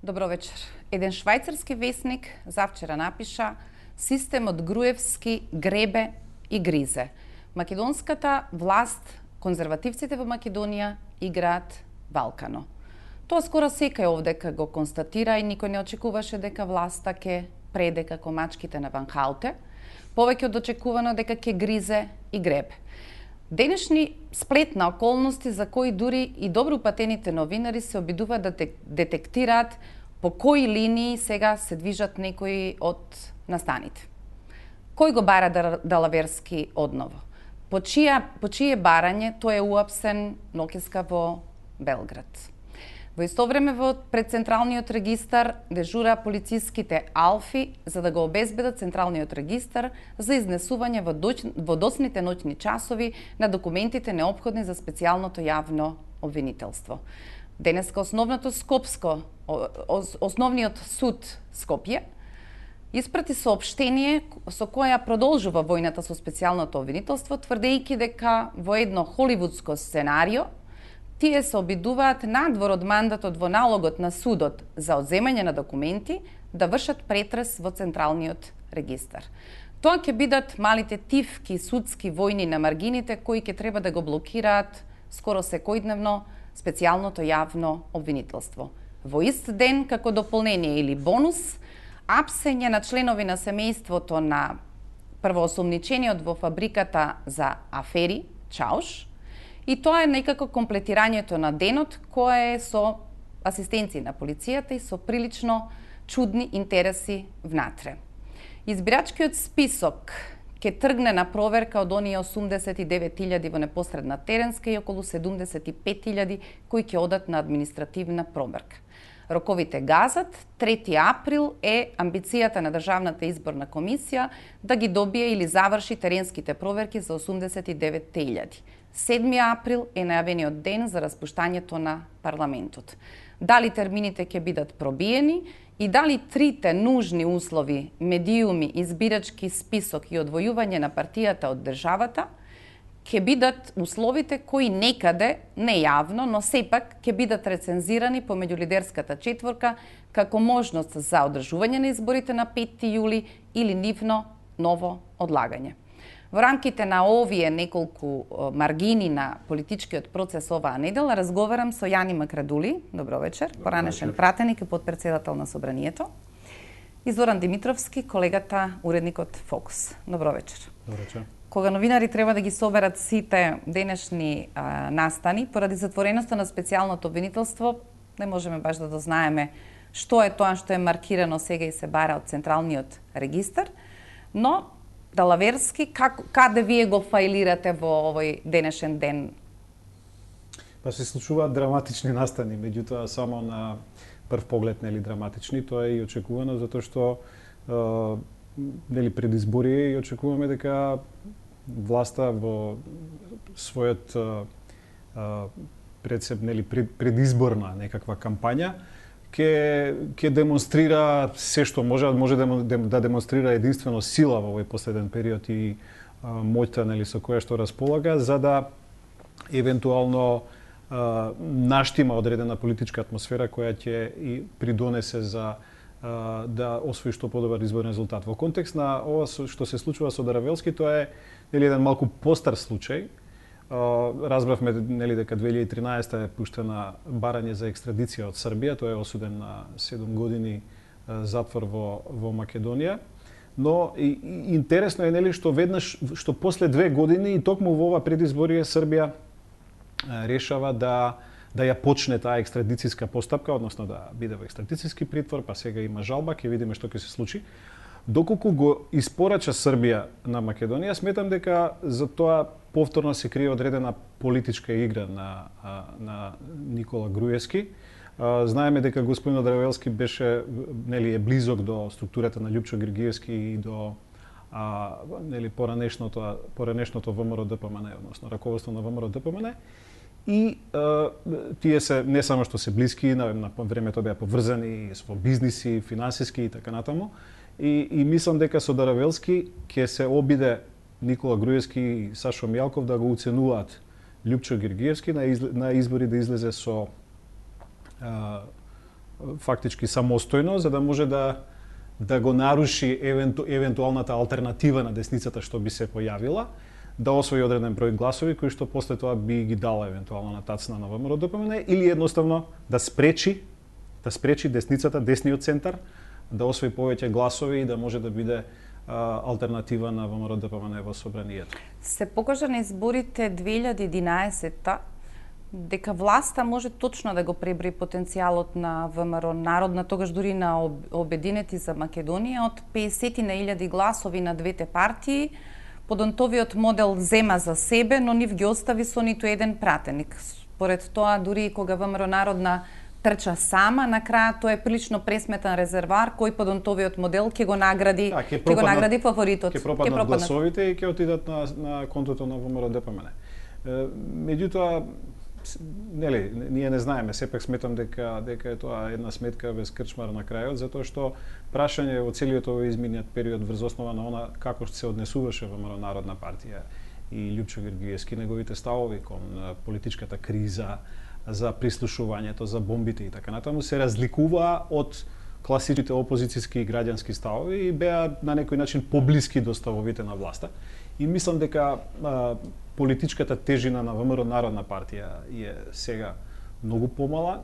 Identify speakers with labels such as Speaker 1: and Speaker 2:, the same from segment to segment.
Speaker 1: Добро вечер. Еден швајцарски весник завчера напиша: системот Груевски гребе и гризе. Македонската власт, конзервативците во Македонија играат Балкано. Тоа скоро секај овдека го констатира и никој не очекуваше дека власта ќе преде како мачките на Ван Хауте, повеќе од очекувано дека ќе гризе и гребе. Денешни сплет на околности за кои дури и добро упатените новинари се обидуваат да детектираат по кои линии сега се движат некои од настаните. Кој го бара Далаверски одново? По чие барање тој е уапсен ноќеска во Белград? Во исто време пред Централниот регистар дежура полициските алфи за да го обезбедат Централниот регистар за изнесување во доцните ноќни часови на документите неопходни за специјалното јавно обвинителство. Денеска Основниот суд Скопје испрати соопштение со која продолжува војната со специјалното обвинителство, тврдејќи дека во едно холивудско сценарио тие се обидуваат надвор од мандатот во налогот на судот за одземање на документи да вршат претрес во Централниот регистар. Тоа ќе бидат малите тивки судски војни на маргините кои ќе треба да го блокираат скоро секојдневно специјалното јавно обвинителство. Во ист ден, како дополнение или бонус, апсење на членови на семејството на првоосомничениот во фабриката за афери Чауш, и тоа е некако комплетирањето на денот кое е со асистенција на полицијата и со прилично чудни интереси внатре. Избирачкиот список ќе тргне на проверка од оние 89.000 во непосредна теренска и околу 75.000 кои ќе одат на административна проверка. Роковите газат, 3 април е амбицијата на Државната изборна комисија да ги добие или заврши теренските проверки за 89.000. 7 април е најавениот ден за распуштањето на парламентот. Дали термините ќе бидат пробиени и дали трите нужни услови, медиуми, избирачки список и одвојување на партијата од државата, ќе бидат условите кои некаде, не јавно, но сепак ќе бидат рецензирани помеѓу лидерската четворка како можност за одржување на изборите на 5 јули или нивно ново одлагање. Во рамките на овие неколку маргини на политичкиот процес оваа недела разговарам со Јани Макрадули, добро вечер, поранешен пратеник и потпредседател на Собранието, и Зоран Димитровски, колегата, уредникот Фокус. Добро вечер.
Speaker 2: Добро вечер.
Speaker 1: Кога новинари треба да ги соберат сите денешни настани, поради затвореноста на специјалното обвинителство, не можеме баш да дознаеме што е тоа што е маркирано сега и се бара од Централниот регистар, но Далаверски, каде вие го фаилирате во овој денешен ден?
Speaker 2: Па се случуваат драматични настани, меѓутоа само на прв поглед нели драматични, тоа е и очекувано затоа што нели пред избори и очекуваме дека власта во својот предизборна некаква кампања ќе демонстрира се што може да демонстрира единствено сила во овој последен период и моќта нели со која што располага за да евентуално наштима одредена политичка атмосфера која ќе и придонесе за да освои што подобар изборен резултат. Во контекст на ова што се случува со Даравелски, тоа е нели еден малку постар случај. Разбравме нели дека 2013 е пуштена барање за екстрадиција од Србија, тој е осуден на 7 години затвор во Македонија. Но интересно е нели што после 2 години и токму во ова предизборие Србија решава да ја почне таа екстрадицијска постапка, односно да биде во екстрадицијски притвор, па сега има жалба, ќе видиме што ќе се случи. Доколку го испорача Србија на Македонија, сметам дека за тоа повторно се крие одредена политичка игра на Никола Груевски. Знаеме дека господин Даравелски беше нели е близок до структурата на Љупчо Гергиевски и до нели поранешното ВМРО ДПМН, односно раководство на ВМРО ДПМН. И тие се не само што се блиски, на времето беа поврзани со бизниси, финансиски и така натаму. И мислам дека со Даравелски ќе се обиде Никола Груевски и Сашо Мијалков да го уценуваат Љупчо Гергиевски на избори да излезе со фактички самостојно, за да може да го наруши евентуалната алтернатива на десницата што би се појавила, да освои одреден број гласови кои што после тоа би ги дала евентуално на тацна на ВМРО-ДПМН, или едноставно да спречи десницата, десниот центар, да освои повеќе гласови и да може да биде алтернатива на ВМРО-ДПМН во собранието.
Speaker 1: Се покажа на изборите 2011 дека власта може точно да го преброи потенцијалот на ВМРО народна, тогаш дури на Обединети за Македонија, од 50.000 гласови на двете партии. Подонтовиот модел зема за себе, но нив ги остави со ниту еден пратеник. Според тоа, дури кога ВМРО народна трча сама, на крај тоа е прилично пресметан резервар кој подонтовиот модел ќе го награди, ќе го награди фаворитот.
Speaker 2: Ќе пропаднат гласовите и ќе отидат на контото на ВМРО-ДПМН. Меѓутоа, нели, ние не знаеме, сепак сметам дека е тоа една сметка без крчмар на крајот, затоа што прашање во целиот овој изминат период врз основа на она како се однесуваше ВМРО Народна партија и Љупчо Георгиевски, неговите ставови кон политичката криза, за прислушувањето, за бомбите и така натаму, се разликуваа од класичните опозицијски и граѓански ставови и беа на некој начин поблиски до ставовите на власта. И мислам дека политичката тежина на ВМРО Народна партија е сега многу помала,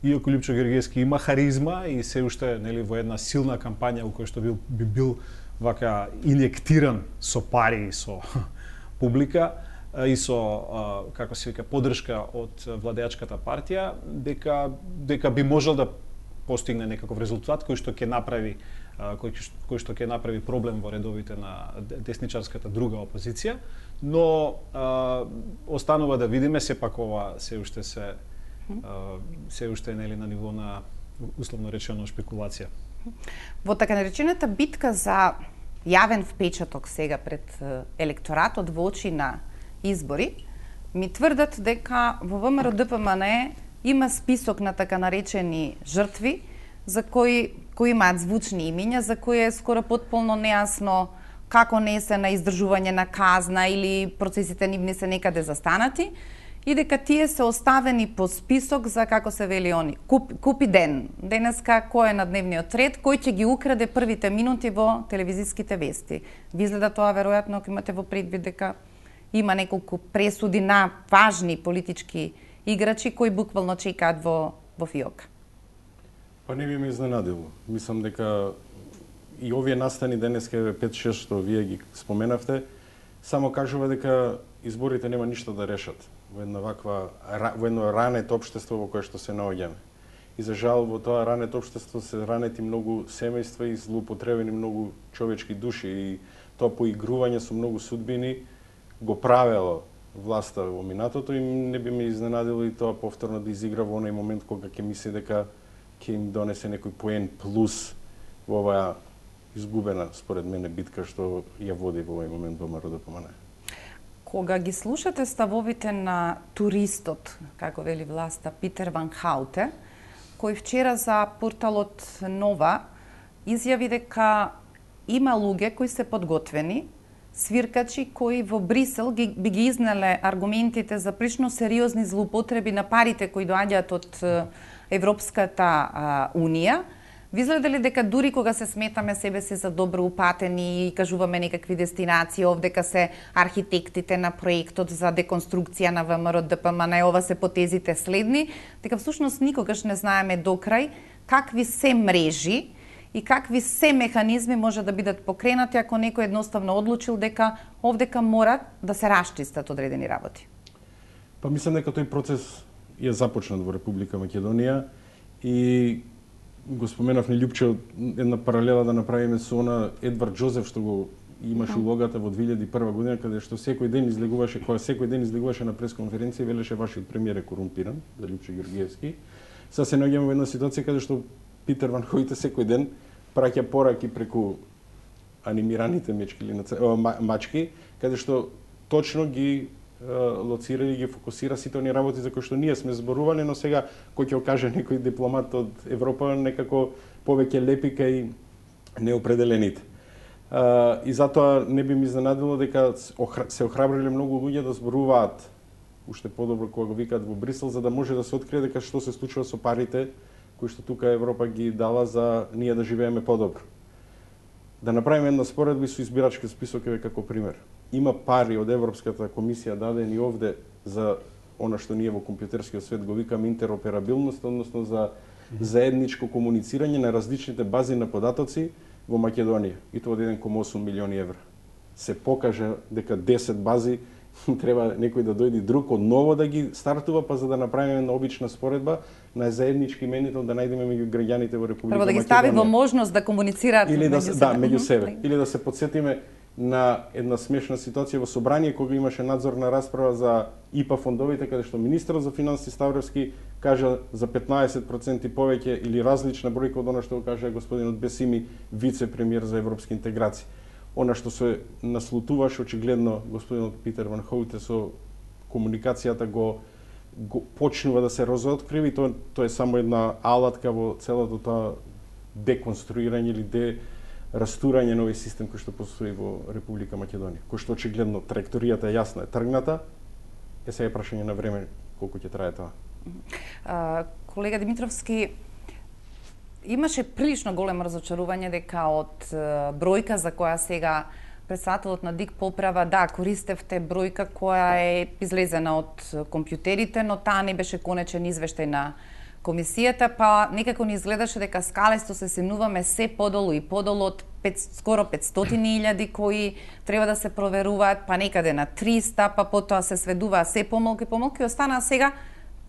Speaker 2: иако Љупчо Георгиевски има харизма и се уште нели во една силна кампања во која што би бил вака инјектиран со пари и со публика и со како се вика подршка од владеачката партија, дека би можел да постигне некаков резултат кој што ќе направи кој што ќе направи проблем во редовите на десничарската друга опозиција, но останува да видиме, сепак ова се уште нели на ниво на условно речено шпекулација.
Speaker 1: Во така наречената битка за јавен впечаток сега пред електоратот во очи на избори, ми тврдат дека во ВМРО-ДПМН има список на така наречени жртви за кои имаат звучни имиња, за кои е скоро потполно нејасно како не се на издржување на казна или процесите нивни се некаде застанати, и дека тие се оставени по список за, како се вели они, купи ден. Денеска кој е на дневниот ред, кој ќе ги украде првите минути во телевизиските вести. Ви изгледа тоа веројатно ако имате во предвид дека има неколку пресуди на важни политички играчи кои буквално чекаат во фиок.
Speaker 3: Па не би ме изненадило. Мислам дека и овие настани денеска 5-6 што вие ги споменавте, само кажува дека изборите нема ништо да решат во едно рането општество во кое што се наоѓаме. И за жал во тоа рането општество се ранети многу семејства и злоупотребени многу човечки души, и тоа поигрување со многу судбини го правело власта во минатото, и не би ме изненадило и тоа повторно да изигра во оној момент кога ќе мисли дека ќе им донесе некој поен плюс во оваа изгубена, според мене, битка што ја води во овој момент ВМРО-ДПМН.
Speaker 1: Кога ги слушате ставовите на туристот, како вели власта, Питер Ван Хауте, кој вчера за порталот Нова изјави дека има луѓе кои се подготвени, свиркачи кои во Брисел би ги изнеле аргументите за прилично сериозни злоупотреби на парите кои доаѓаат од Европската Унија. Ви изгледа ли дека дури кога се сметаме себе си за добро упатени и кажуваме некакви дестинации, овдека се архитектите на проектот за деконструкција на ВМРО-ДПМН, ова се потезите следни, дека всушност никогаш не знаеме до крај какви се мрежи и какви се механизми може да бидат покренати ако некој едноставно одлучил дека овдека мора да се расчистат одредени работи.
Speaker 3: Па мислам дека тој процес е започнат во Република Македонија и го споменав не Љупче, една паралела да направиме со она Едвард Џозеф што го имаше улогата во 2001 година, каде што секој ден излегуваше на пресконференција и велеше вашиот премиер е корумпиран, за Љупчо Георгиевски. Сега се наоѓаме во една ситуација каде што Питер Ван Хауте секој ден праќа пораки преку анимираните мачки, каде што точно ги лоцира и ги фокусира сите оние работи за кои што ние сме зборувале, но сега кој ќе каже некој дипломат од Европа некако повеќе лепи кај неопределените. И затоа не би ми изненадило дека се охрабриле многу луѓе да зборуваат уште подобро кога го викаат во Брисел, за да може да се открие дека што се случува со парите кои што тука Европа ги дала за ние да живееме подобро. Да направиме една споредба со избирачки список еве како пример. Има пари од Европската комисија дадени овде за она што ние во компјутерскиот свет го викаме интероперабилност, односно за заедничко комуницирање на различните бази на податоци во Македонија. И тоа од 1,8 милиони евра. Се покажа дека 10 бази треба некој да дојде друг одново да ги стартува, па за да направиме една обична споредба на заеднички именител да најдеме меѓу граѓаните во Република Македонија.
Speaker 1: Прво да ги стави во можност да комуницираат
Speaker 3: меѓу себе. Или да се потсетиме на една смешна ситуација во собрание кога имаше надзорна расправа за ИПА фондовите, каде што министерот за финансии Ставровски кажа за 15% повеќе или различна бројка од она што го кажа господинот Бесими, вице-премиер за европски интеграции. Она што се наслутуваше очигледно господинот Питер Ван Хоуте со комуникацијата го почнува да се разоткрива и тоа е само една алатка во целото тоа деконструирање или растурање на овој систем кој што постои во Република Македонија. Кој што очигледно траекторијата е јасна, е тргната, е сега е прашање на време колку ќе трае тоа.
Speaker 1: Колега Димитровски, имаше прилично големо разочарување дека од бројка за која сега председателот на ДИК поправа, да, користевте бројка која е излезена од компјутерите, но таа не беше конечен извештај на комисијата, па некако ни изгледаше дека скалесто се сенуваме се подолу и подолу од скоро 500.000 кои треба да се проверуваат, па некаде на 300, па потоа се сведува се помалку и помалку и останаа сега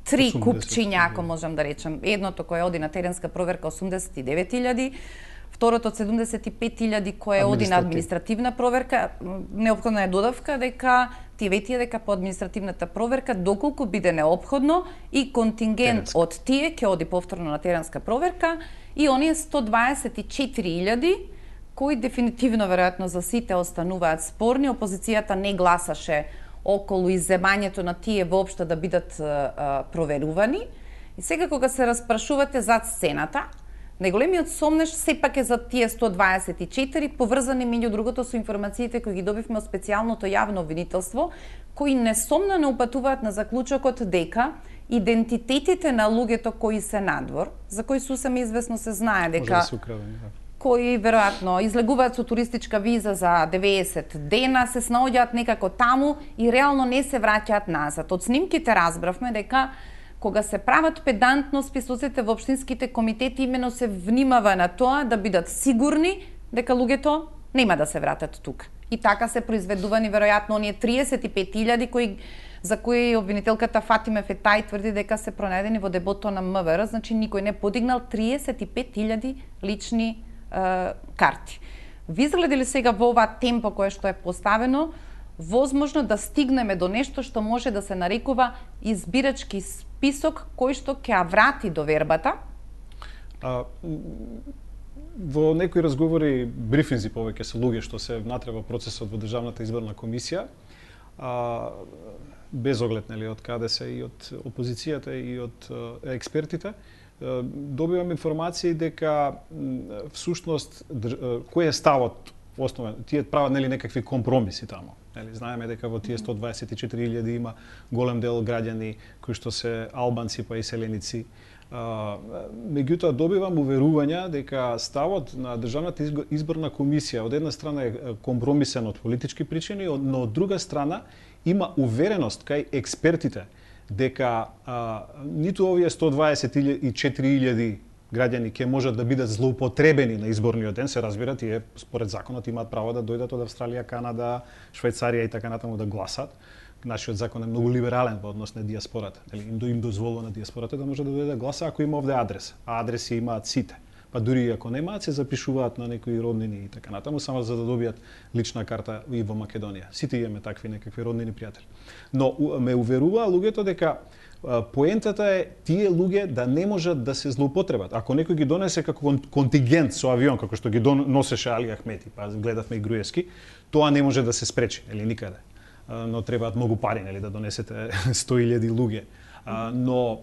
Speaker 1: 3 купчиња, ако можам да речем. Едното кое оди на теренска проверка 89.000, второто 75.000 кое оди на административна проверка. Неопходна е додавка дека ти ветија дека по административната проверка доколку биде неопходно и контингент од тие ќе оди повторно на теренска проверка и оние 124.000 кои дефинитивно веројатно за сите остануваат спорни. Опозицијата не гласаше околу изземањето на тие воопшто да бидат проверувани. И сега кога се распрашувате зад сцената, најголемиот сомнеш сепак е за тие 124, поврзани меѓу другото со информациите кои ги добивме од специјалното јавно обвинителство, кои несомно не упатуваат на заклучокот дека идентитетите на луѓето кои се надвор, за кои сусем известно се знае дека кои веројатно излегуваат со туристичка виза за 90 дена, се снаоѓаат некако таму и реално не се враќаат назад. Од снимките разбравме дека кога се прават педантно списоците во општинските комитети, имено се внимава на тоа да бидат сигурни дека луѓето нема да се вратат тука. И така се произведувани веројатно оние 35.000 за кои обвинителката Фатиме Фетај тврди дека се пронајдени во дебото на МВР, значи никој не подигнал 35.000 лични карти. Ви изгледа ли сега во ова темпо кое што е поставено, возможно да стигнеме до нешто што може да се нарекува избирачки список кој што ќе врати довербата?
Speaker 2: Во некои разговори, брифинзи повеќе со луѓе што се внатре во процесот во Државната изборна комисија, без оглед од каде се и од опозицијата и од експертите, добивам информации дека всушност кој е ставот основен, тие прават некакви компромиси таму. Знаеме дека во тие 124.000 има голем дел граѓани кои што се албанци па иселеници. Меѓутоа добивам уверувања дека ставот на Државната изборна комисија од една страна е компромисен од политички причини, но од друга страна има увереност кај експертите дека ниту овие 124.000 граѓани ќе можат да бидат злоупотребени на изборниот ден, се разбира, тие според законот имаат право да дојдат од Австралија, Канада, Швајцарија и така натаму да гласат. Нашиот закон е многу либерален во однос на диаспората. Им дозволува на диаспората да може да дојде да гласа ако има овде адрес. А адреси имаат сите. Па дури и ако немаат, се запишуваат на некои роднини и така натаму, само за да добијат лична карта и во Македонија. Сите имаме такви некакви роднини пријатели. Но ме уверува луѓето дека поентата е тие луѓе да не можат да се злоупотребат. Ако некој ги донесе како контингент со авион, како што ги носеше Али Ахмети, па гледавме и Груевски, тоа не може да се спречи, никаде. Но требаат многу пари, да донесете 100.000 луѓе. Но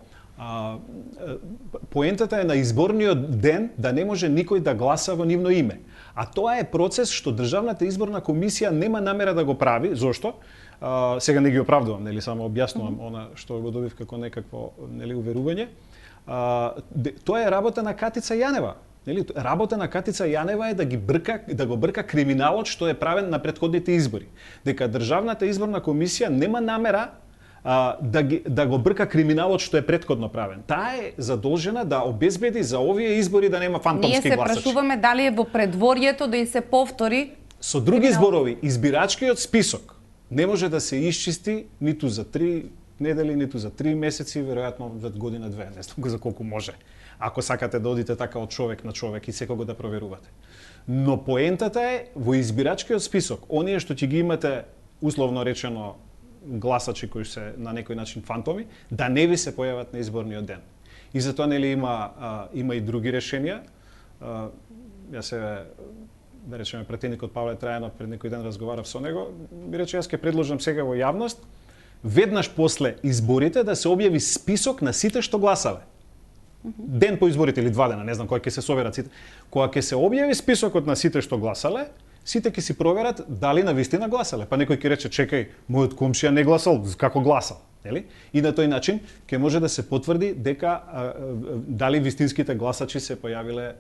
Speaker 2: поентата е на изборниот ден да не може никој да гласа во нивно име. А тоа е процес што Државната изборна комисија нема намера да го прави. Зошто? Сега не ги оправдувам, само објаснувам она што го добив како некакво уверување. Тоа е работа на Катица Јанева. Нели, работа на Катица Јанева е да го брка криминалот што е правен на претходните избори. Дека Државната изборна комисија нема намера да го брка криминалот што е претходно правен. Таа е задолжена да обезбеди за овие избори да нема фантомски гласачи.
Speaker 1: Ние се прашуваме дали е во предворието да и се повтори.
Speaker 2: Со други зборови, избирачкиот список не може да се исчисти ниту за 3 недели, ниту за 3 месеци, веројатно за година-две, не знам за колку може. Ако сакате да одите така од човек на човек и секого да проверувате. Но поентата е во избирачкиот список, оние што ќе ги имате условно речено гласачи кои се на некој начин фантоми, да не ви се појават на изборниот ден. И затоа нели има и други решенија. Ја се да речеме претеникот Павле Трајанов пред некој ден разговарав со него, ми рече јас ќе предложам сега во јавност веднаш после изборите да се објави список на сите што гласале. Ден по изборите или 2 дена, не знам кога ќе се соберат сите. Кога ќе се објави списокот на сите што гласале, сите ќе си проверат дали навистина гласале. Па некој ќе рече, чекај, мојот комшија не гласал, како гласал, нели? И на тој начин ќе може да се потврди дека дали вистинските гласачи се појавиле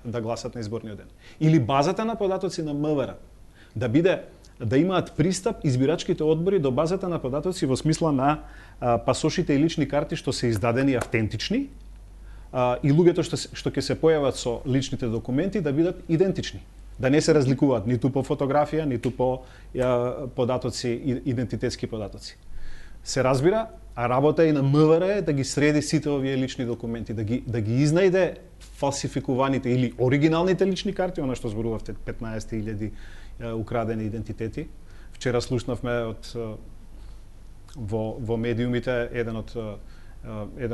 Speaker 2: да гласат на изборниот ден. Или базата на податоци на МВР да имаат пристап избирачките одбори до базата на податоци во смисла на пасошите и лични карти што се издадени автентични и луѓето што ќе се појават со личните документи да бидат идентични. Да не се разликуваат ниту по фотографија, ниту по податоци, идентитетски податоци. Се разбира, а работа и на МВР е да ги среди сите овие лични документи, да ги изнајде фалсификуваните или оригиналните лични карти, она што зборувавте 15.000 украдени идентитети. Вчера слушнавме во медиумите еден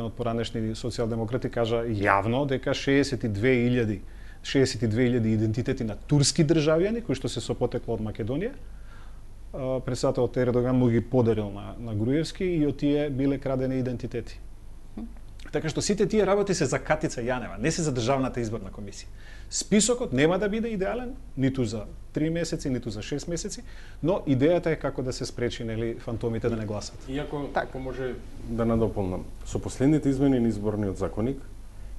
Speaker 2: од поранешни социјалдемократи кажа јавно дека 62.000 идентитети на турски државјани кои што се со потекло од Македонија. Председателот Ердоган му ги подарил на Груевски и од тие биле крадени идентитети. Така што сите тие работи се за Катица Јанева, не се за Државната изборна комисија. Списокот нема да биде идеален, ниту за 3 месеци, ниту за 6 месеци, но идејата е како да се спречи нели фантомите да не гласат.
Speaker 3: Иако ако може да надополнам, со последните измени на изборниот законник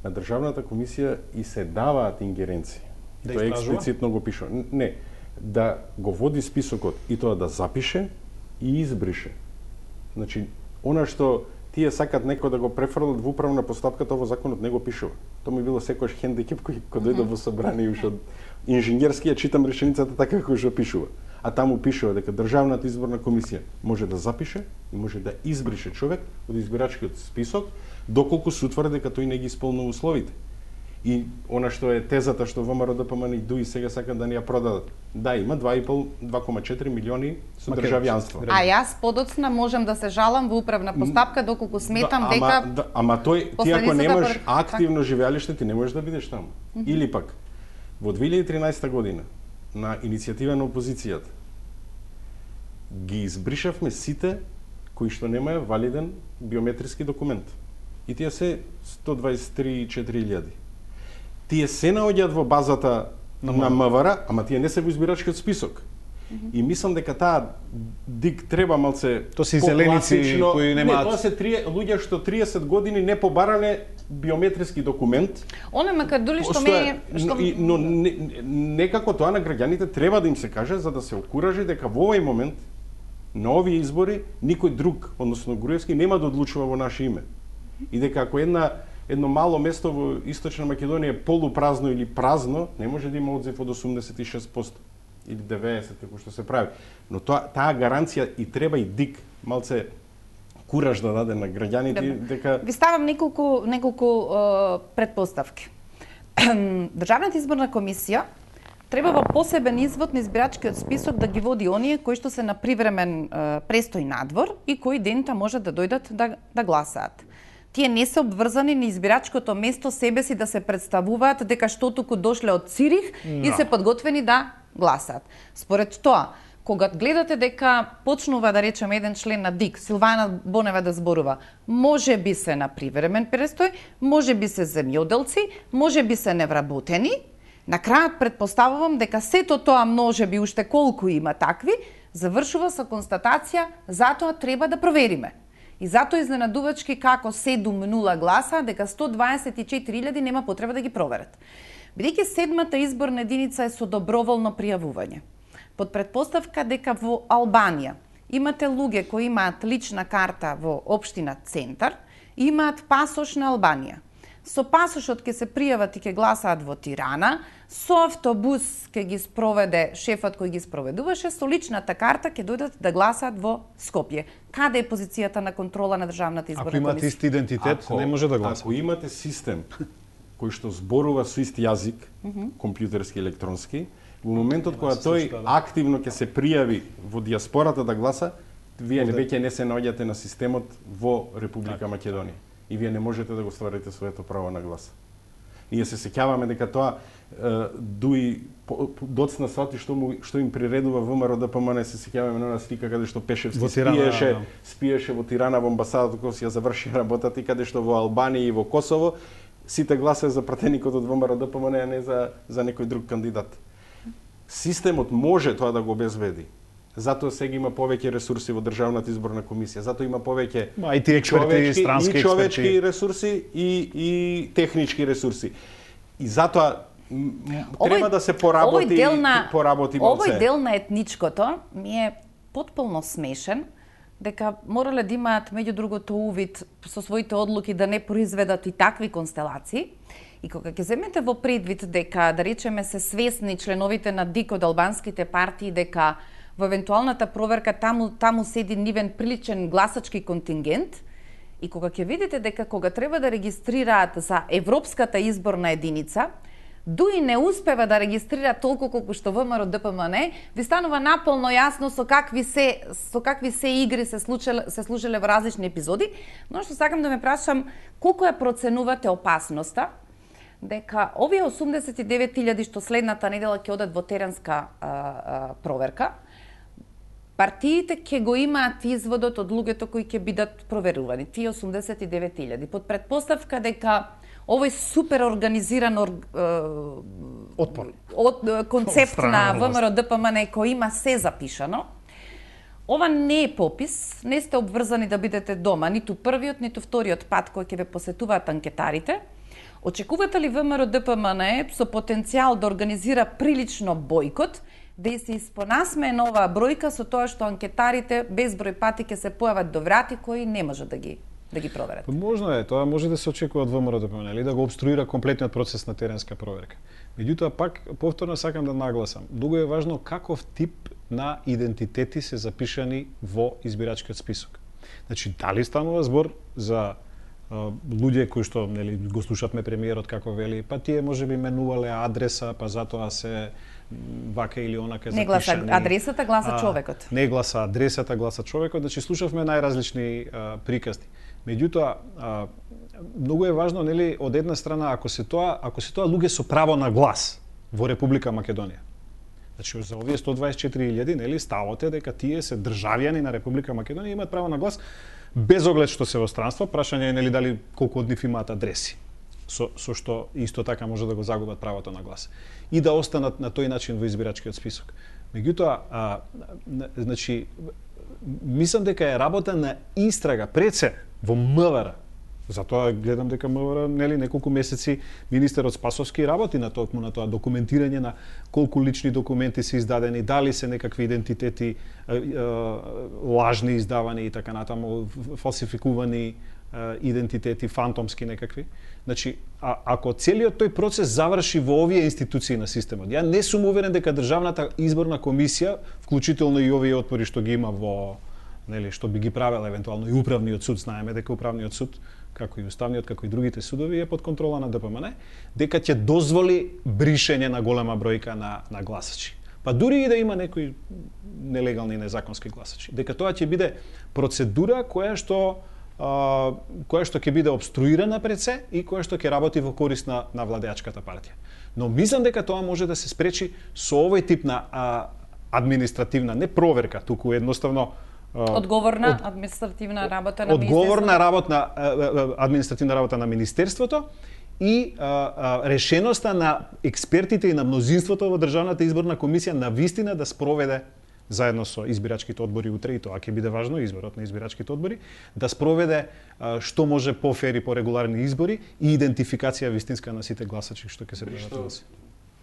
Speaker 3: на Државната комисија и се даваат ингеренции.
Speaker 2: Да
Speaker 3: тоа експлицитно го пишува. Не, да го води списокот и тоа да запише и избрише. Значи, она што тие сакат некој да го префрлат во управна постапка, тоа во законот не го пишува. Тоа ми било секојаш хендикеп кој дојде во собрание уште од инженерски, ја читам реченицата така како што пишува. А таму пишува дека Државната изборна комисија може да запише и може да избрише човек од избирачкиот список доколку се утврди дека тој не ги исполнува условите. И она што е тезата што ВМРО-ДПМН и ДУИ сега сакат да ни ја продадат. Да, има 2,4 милиони со државјанство.
Speaker 1: А јас подоцна можам да се жалам во управна постапка доколку сметам дека
Speaker 3: ама ти ако немаш активно живеалиште, ти не можеш да бидеш таму. Или пак во 2013 година на иницијатива на опозицијата ги избришавме сите кои што немаја валиден биометриски документ. И тие се 123.000. Тие се наоѓаат во базата на МВР, ама тие не се во избирачкиот список. И мислам дека таа дик треба малце
Speaker 2: тоа се зеленици кои немаат.
Speaker 3: Не, тоа се луѓе што 30 години не побарале биометриски документ.
Speaker 1: Оне макар дури што ме
Speaker 3: но некако тоа на граѓаните треба да им се каже за да се окуражи дека во овој момент на овие избори никој друг, односно Груевски, нема да одлучува во наше име. И дека ако едно мало место во Источна Македонија е полупразно или празно, не може да има одзив од 86% или 90% како што се прави. Но таа гаранција и треба и дик малце кураж да даде на граѓаните дека
Speaker 1: ви ставам неколку претпоставки. Државната изборна комисија треба во посебен извод на избирачкиот список да ги води оние кои што се на привремен престој надвор и кои дента можат да дојдат да гласаат. Тие не се обврзани на избирачкото место себе си да се представуваат дека што туку дошле од Цирих и се подготвени да гласаат. Според тоа, кога гледате дека почнува да речеме еден член на ДИК, Силвана Бонева да зборува, може би се на привремен престој, може би се земјоделци, може би се невработени, на крајот претпоставувам дека сето тоа може би уште колку има такви, завршува со констатација затоа треба да провериме. И затоа изненадувачки како 7-0 гласа, дека 124.000 нема потреба да ги проверат. Бидејќи 7-та изборна единица е со доброволно пријавување, под претпоставка дека во Албанија имате луѓе кои имаат лична карта во општина Центар и имаат пасош на Албанија. Со пасошот ќе се пријават и ќе гласаат во Тирана, со автобус ќе ги спроведе шефот кој ги спроведуваше, со личната карта ќе дојдат да гласаат во Скопје. Каде е позицијата на контрола на Државната изборна комисија?
Speaker 2: Ако имате ист идентитет, не може да гласате.
Speaker 3: Ако имате систем кој што зборува со ист јазик, компјутерски, електронски, во моментот кога тој активно ќе се пријави во диаспората да гласа, вие веќе не се наоѓате на системот во Република Македонија и вие не можете да го стварите своето право на глас. Ние се сеќаваме дека тоа дуи доцна сати што им приредува ВМРО ДПМН, се сеќаваме на слика каде што Пешевски спиеше во Тирана во амбасадата кога си ја заврши работата и каде што во Албанија и во Косово сите гласаа за пратеникот од ВМРО ДПМН, а не за некој друг кандидат. Системот може тоа да го обезбеди. Затоа сега има повеќе ресурси во Државната изборна комисија. Затоа има повеќе човечки ресурси и технички ресурси. И затоа треба да се поработи
Speaker 1: Овој дел на етничкото ми е потполно смешен, дека морале да имаат меѓу другото увид со своите одлуки да не произведат и такви констелации. И кога ќе земете во предвид дека, да речеме, се свесни членовите на ДИК од албанските партии дека во евентуалната проверка таму седи нивен приличен гласачки контингент, и кога ќе видите дека кога треба да регистрираат за Европската изборна единица, дуи не успева да регистрира толку колку што ВМРО ДПМН, ви станува наполно јасно со какви се игри се слушале во различни епизоди, но што сакам да ме прашам, колку ја проценувате опасноста дека овие 89.000 што следната недела ќе одат во теренска проверка, партиите ќе го имаат изводот од луѓето кои ќе бидат проверувани, тие 89.000, под претпоставка дека овој супер организиран концепт на ВМРО ДПМН кој има се запишано. Ова не е попис, не сте обврзани да бидете дома, ниту првиот, ниту вториот пат кој ќе ве посетуваат анкетарите. Очекувате ли ВМРО ДПМН со потенцијал да организира прилично бојкот, да се испонасме нова бројка со тоа што анкетарите безброј пати ќе се појават до врати кои не може да ги проверат?
Speaker 2: Можно е, тоа може да се очекува од ВМРО ДПМН, или да го обструира комплетниот процес на теренска проверка. Меѓутоа, пак, повторно сакам да нагласам, многу е важно каков тип на идентитети се запишани во избирачкиот список. Значи, дали станува збор за луѓе кои што го слушавме премиерот како вели, па тие можеби менувале адреса, па затоа се вака или онака запишани.
Speaker 1: Не гласа адресата, гласа човекот.
Speaker 2: Не гласа адресата, гласа човекот. Значи, слушавме најразлични приказни. Меѓутоа, многу е важно, нели, од една страна, ако се тоа луѓе со право на глас во Република Македонија. Значи, за овие 124.000, нели, ставот е дека тие се државјани на Република Македонија и имаат право на глас без оглед што се во странство. Прашање е, нели, дали колку од нив имаат адреси, со што исто така може да го загубат правото на глас и да останат на тој начин во избирачкиот список. Меѓутоа, значи, мислам дека е работа на истрага пред се во МВР. Затоа гледам дека МВР, нели, неколку месеци министерот Спасовски работи на тоа документирање на колку лични документи се издадени, дали се некакви идентитети лажни издавани и така натаму, фалсификувани идентитети, фантомски некакви. Значи, ако целиот тој процес заврши во овие институции на системот, ја не сум уверен дека Државната изборна комисија, вклучително и овие отпори што ги има во, нели, што би ги правела евентуално и управниот суд, знаеме дека управниот суд, како и уставниот, како и другите судови, е под контрола на ДПМН, дека ќе дозволи бришење на голема бројка на гласачи. Па дури и да има некои нелегални и незаконски гласачи. Дека тоа ќе биде процедура која што ќе биде обструирана пред се и која што ќе работи во корист на владеачката партија. Но мислам дека тоа може да се спречи со овој тип на административна, не проверка, туку едноставно
Speaker 1: одговорна административна работа на
Speaker 2: административна работа на министерството и решеноста на експертите и на мнозинството во Државната изборна комисија на вистина да спроведе заедно со избирачките одбори утре, и тоа ќе биде важно, изборот на избирачките одбори, да спроведе што може пофери, порегуларни избори и идентификација вистинска на сите гласачи што ќе се прават.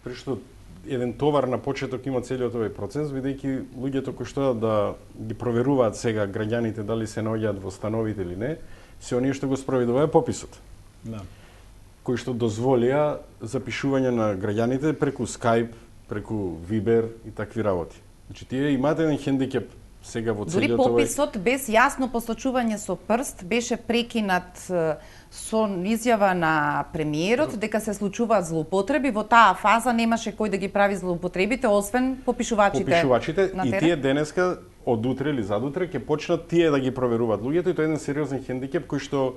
Speaker 3: При што еден товар на почеток има целиот овој процес, бидејќи луѓето кои што да ги проверуваат сега граѓаните дали се наоѓаат во становите или не, се оние што го спроведуваат пописот.
Speaker 2: Да.
Speaker 3: Кои што дозволија запишување на граѓаните преку Skype, преку Viber и такви работи. Значи тие имаат еден хендикеп сега во целиот
Speaker 1: овој... Дури пописот без јасно посочување со прст беше прекинат со изјава на премиерот дека се случуваат злоупотреби. Во таа фаза немаше кој да ги прави злоупотребите, освен попишувачите
Speaker 3: и тие денеска од утре или задутре ќе почнат тие да ги проверуваат луѓето, и тоа е еден сериозен хендикеп кој што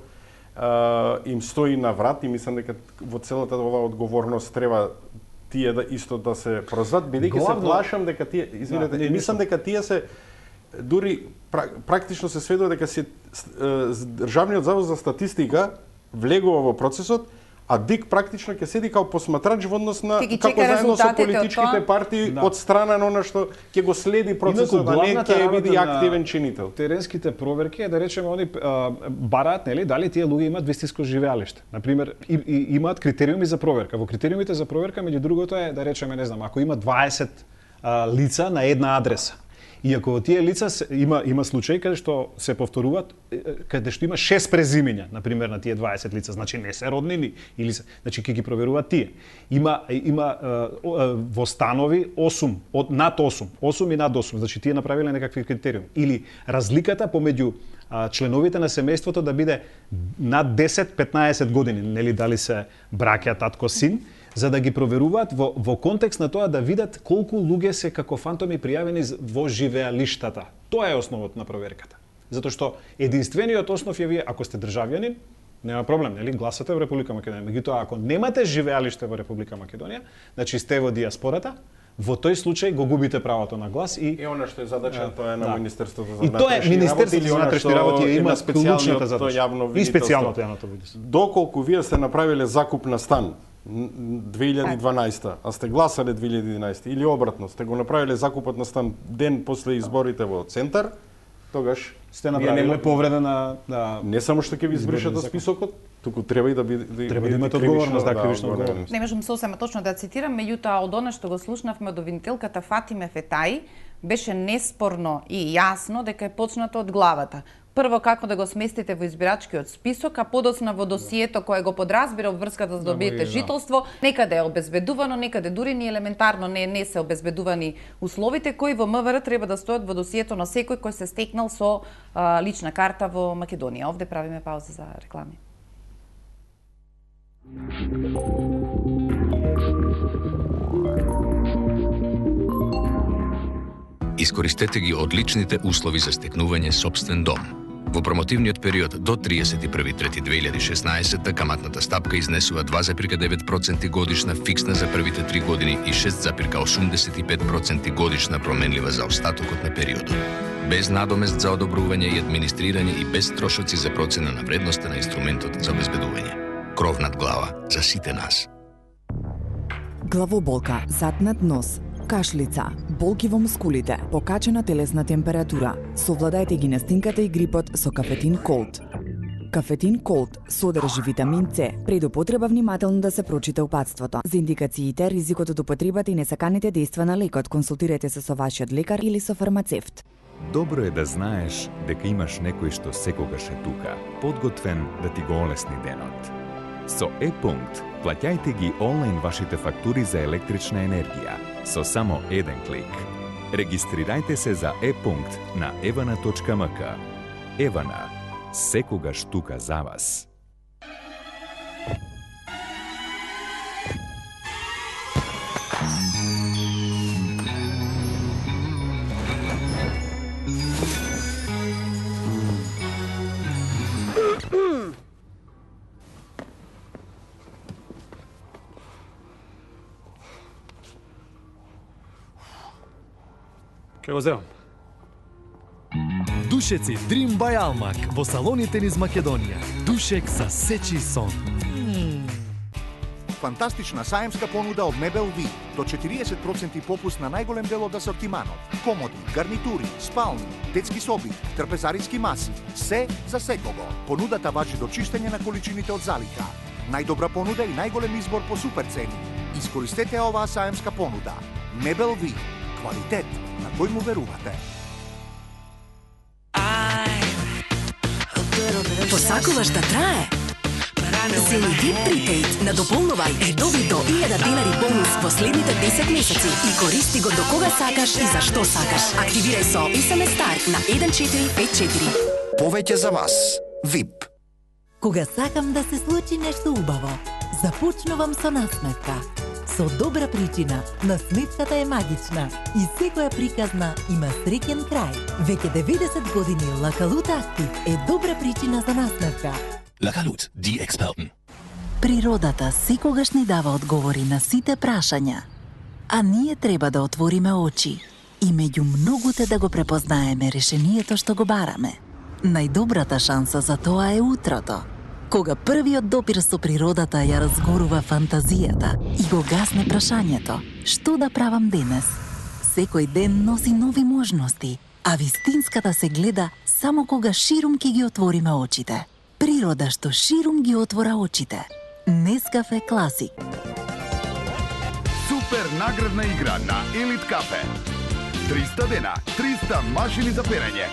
Speaker 3: им стои на врат, и мислам дека во целата оваа одговорност треба тие да исто да се прозват, бидејќи се плашам дека тие, извинете, мислам дека тие се дури практично се сведува дека се Државниот завод за статистика влегува во процесот, а ДИК практично ќе седи као посматрач во однос на како заедно со политичките партии од страна на она што ќе го следи процесот, а не ќе биде активен чинител.
Speaker 2: Теренските проверки е, да речеме, они бараат, нели, дали тие луѓе имаат вистинско живеалиште. Например, имаат критериуми за проверка. Во критериумите за проверка, меѓу другото е, да речеме, не знам, ако има 20 лица на една адреса, и ако тие лица има случаи каде што се повторуваат, каде што има 6 презимења, на пример, на тие 20 лица, значи не се роднини, или се, значи ќе ги проверуваат тие. Има во станови 8 над 8 и над 8, значи тие направиле некакви критериуми. Или разликата помеѓу членовите на семејството да биде над 10-15 години, нели, дали се браќа, татко, син, за да ги проверуваат во контекст на тоа да видат колку луѓе се како фантоми пријавени во живеалиштата. Тоа е основот на проверката. Затоа што единствениот основ е вие, ако сте државјанин, нема проблем, нели, гласате во Република Македонија. Меѓутоа, ако немате живеалиште во Република Македонија, значи сте во диаспората, во тој случај го губите правото на глас и
Speaker 3: она што е задача тоа е на Министерството за
Speaker 2: внатрешни работи. И тоа е Министерството за внатрешни работи има клучната задача. И специјалното јавното видителство.
Speaker 3: Доколку вие сте направиле закуп на стан 2012, а сте гласале 2011 или обратно, сте го направиле закупот на стан ден после изборите во центар, тогаш
Speaker 2: сте направиле повреда на
Speaker 3: не само што ќе ви избришат од списокот, туку треба и да
Speaker 2: имате одговорност, да, кривична одговорност.
Speaker 1: Не можам сосема точно да цитирам, меѓутоа од она што го слушнавме од обвинителката Фатиме Фетаи, беше неспорно и јасно дека е почнато од главата. Прво како да го сместите во избирачкиот список, а подоцна во досието кое го подразбира обврската за да добиете жителство, некаде е обезбедувано, некаде дури ни елементарно не се обезбедувани условите кои во МВР треба да стојат во досието на секој кој се стекнал со лична карта во Македонија. Овде правиме пауза за реклами.
Speaker 4: Искористете ги одличните услови за стекнување сопствен дом. Во промотивниот период до 31.3.2016 каматната стапка изнесува 2,9% годишна фиксна за првите 3 години и 6,85% годишна променлива за остатокот на периодот. Без надомест за одобрување и администрирање и без трошоци за процена на вредноста на инструментот за обезбедување. Кров над глава за сите нас.
Speaker 5: Главоболка, затнат нос, кашлица, болки во мускулите, покачена телесна температура. Совладајте ги настинката и грипот со Кафетин Колд. Кафетин Колд содржи витамин С. Пред употреба внимателно да се прочита упатството. За индикациите, ризикот од употребата и несаканите дејства на лекот, консултирайте се со вашиот лекар или со фармацевт.
Speaker 6: Добро е да знаеш дека имаш некој што секогаш е тука, подготвен да ти го олесни денот. Со E-Punkt плаќајте ги онлайн вашите фактури за електрична енергија со само еден клик. Регистрирајте се за E-Punkt на evana.mk. Евана, секогаш тука за вас.
Speaker 7: Ке го земам. Душеци Dream by Almak во салоните низ Македонија. Душек со сечи сон.
Speaker 8: фантастична саемска понуда од Мебел Ви. До 40% попуст на најголем дел од асортиманот. Комоди, гарнитури, спални, детски соби, трпезариски маси. Се за секого. Понудата важи до чистење на количините од залика. Најдобра понуда и најголем избор по супер цени. Искористете оваа саемска понуда. Мебел Ви. Квалитет на кој му верувате.
Speaker 9: Посакуваш да трае? Zenit Prepaid надополнувај и доби до 1000 денари бонус последните 10 месеци и користи го до кога сакаш и за што сакаш. Активирај со SMS Star на 1454.
Speaker 8: Повеќе за вас. VIP.
Speaker 10: Кога сакам да се случи нешто убаво, започнувам со насмевка. Со добра причина, насмевката е магична и секоја приказна има среќен крај. Веќе 90 години Лакалут Актив е добра причина за насмевка.
Speaker 11: Лакалут, ди експертен.
Speaker 10: Природата секогаш ни дава одговори на сите прашања, а ние треба да отвориме очи и меѓу многуте да го препознаеме решението што го бараме. Најдобрата шанса за тоа е утрото, кога првиот допир со природата ја разгорува фантазијата и го гасне прашањето што да правам денес. Секој ден носи нови можности, а вистинската се гледа само кога ширум ќе ги отвориме очите. Природа што ширум ги отвора очите. Нескафе Класик.
Speaker 12: Супер наградна игра на Елит Кафе. 300 дена, 300 машини за перење.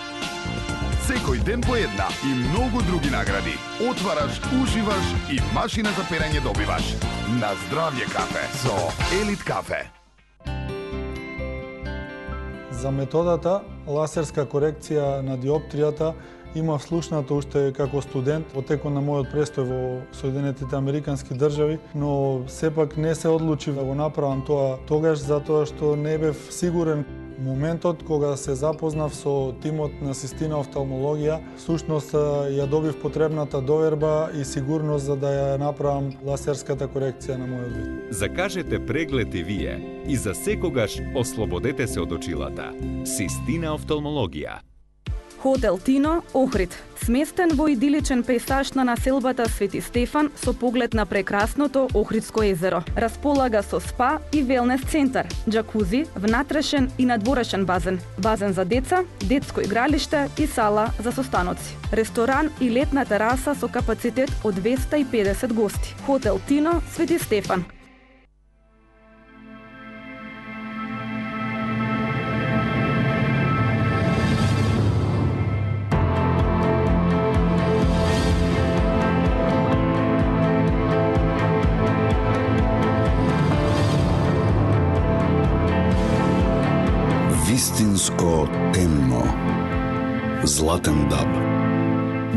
Speaker 12: Секој ден по една и многу други награди. Отвараш, уживаш и машина за перење добиваш. На здравје кафе со Елит Кафе.
Speaker 2: За методата лазерска корекција на диоптријата имав слушнато уште како студент во текот на мојот престој во Соединетите Американски држави, но сепак не се одлучив да го направам тоа тогаш затоа што не бев сигурен. Моментот кога се запознав со тимот на Систина офталмологија, всушност ја добив потребната доверба и сигурност за да ја направам лазерската корекција на мојот вид.
Speaker 6: Закажете преглед и вие и за секогаш ослободете се од очилата. Систина офталмологија.
Speaker 13: Хотел Тино, Охрид, сместен во идиличен пејзаж на населбата Свети Стефан со поглед на прекрасното Охридско езеро. Располага со спа и велнес центар, џакузи, внатрешен и надворешен базен, базен за деца, детско игралиште и сала за состаноци, ресторан и летна тераса со капацитет од 250 гости. Хотел Тино, Свети Стефан.
Speaker 14: Вистинско темно. Златен даб.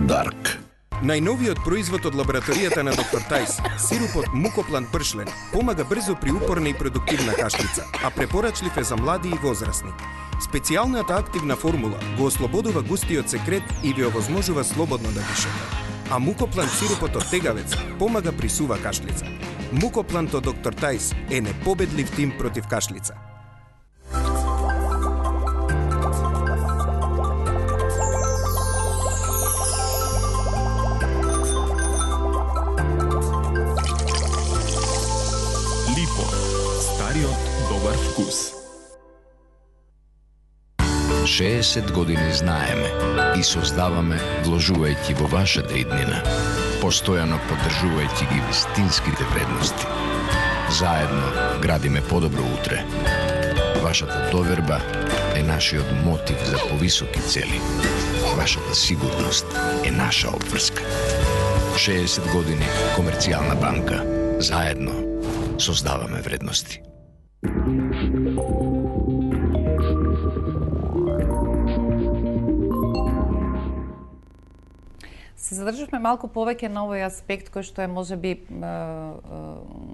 Speaker 14: Дарк.
Speaker 15: Најновиот производ од лабораторијата на доктор Тајс, сирупот Мукоплан пршлен, помага брзо при упорна и продуктивна кашлица, а препорачлив е за млади и возрастни. Специјалната активна формула го ослободува густиот секрет и ви овозможува слободно да дишете. А Мукоплан сирупот од тегавец помага при сува кашлица. Мукоплант од доктор Тајс е непобедлив тим против кашлица.
Speaker 6: Стариот добар вкус.
Speaker 4: 60 години знаеме и создаваме вложувајќи во вашата иднина, постојано поддржувајќи ги вистинските вредности. Заедно градиме подобро утре. Вашата доверба е нашиот мотив за повисоки цели. Вашата сигурност е наша обврска. 60 години Комерцијална банка. Заедно создаваме вредности.
Speaker 1: Се задржавме малку повеќе на овој аспект кој што е можеби